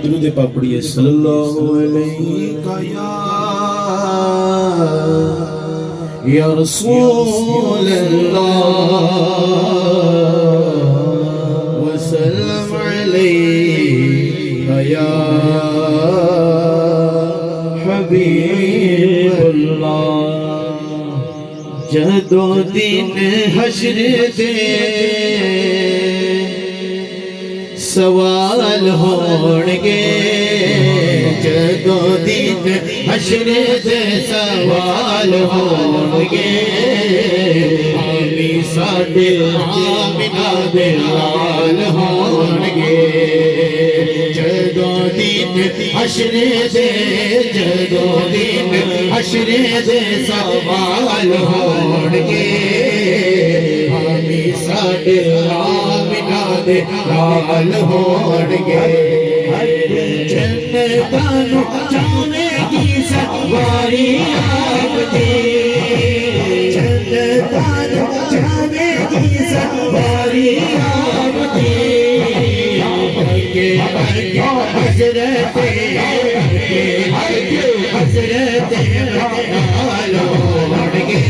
درود پاک پڑھیے صلی اللہ علیہ یا رسول اللہ وسلم علیہ یا حبیب اللہ جہد و دین حشر دے سوال ہونگے جہد و دین حشر دے سوال ہونگے آمی ساڈے آمینہ دے لال ہونگے جہد و دین حشر دے جہد و دین حشر دے سوال ہونگے آمی ساڈے آمینہ دے لال ہونگے جنتانو جانے کی سواری آپ دی جنتانو جانے کی سواری آپ دی کے حضرت حضرت نال ہوڑگے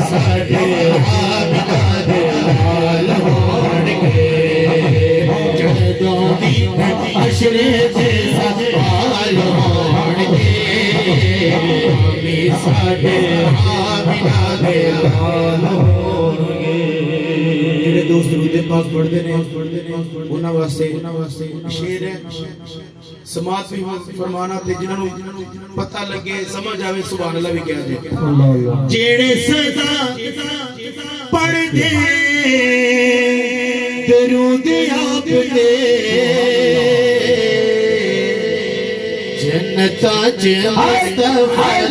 ساڈے آمینہ دے لال ہوڑگے جہدو دین حشر دے سوال ہوڑگے آمی ساڈے آمینہ دے لال ہوڑگے جڑے دوست درود پاک پڑھتے ہیں انہاں واسطے شعر ہے سماعت بھی فرمانا تے جنہوں پتہ لگے سمجھ آوے سبحان اللہ بھی کہہ دے جڑے صدا پڑھ دے درود آپ دے جنتا چ مصطفیٰ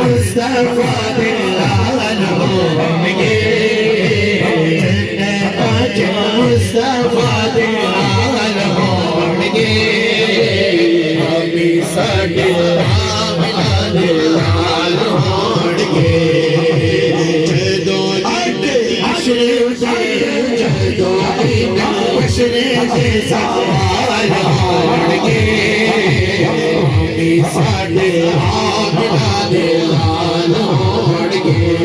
مصطفیٰ دلال ہونگے مصطفیٰ دلال ہونگے آمی ساڈے آمینہ دلال ہونگے جہدو دین حشر دے جہدو دین حشر دے سوال ہونگے آمی ساڈے آمینہ دلال ہونگے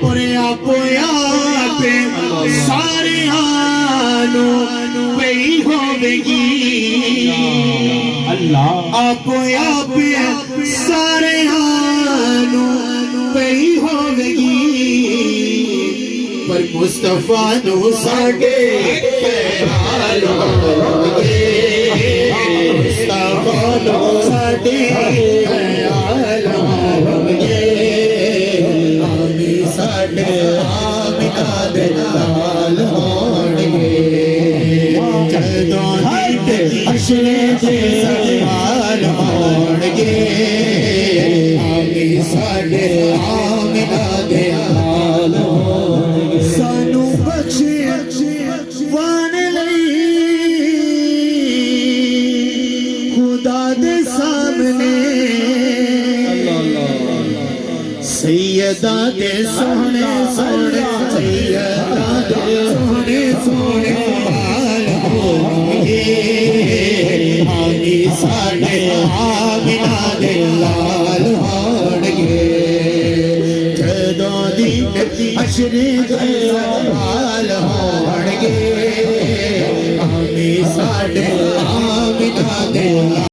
اور آپ سارے آنو پئی ہوگی اللہ آپ سارے آنو پئی ہوگی پر مصطفیٰ نو ساڈے پیغال ہوگے مصطفیٰ نو ساڈے پیغال ہوگے آمی ساڈے آمینہ دے لال ہوڑگے جہدو دین حشر دے سوال ہوڑگے آمی ساڈے آمینہ دے لال ہوڑگے سانو بخشے وان لئی خدا دے سامنے سیدہ دے سونے سونے سیدہ دے سونے سونے حال ہونگے آمی ساڈے آمینہ دے لال ہوڑگے جہدو دین حشر دے سوال ہوڑگے آمی ساڈے آمینہ دے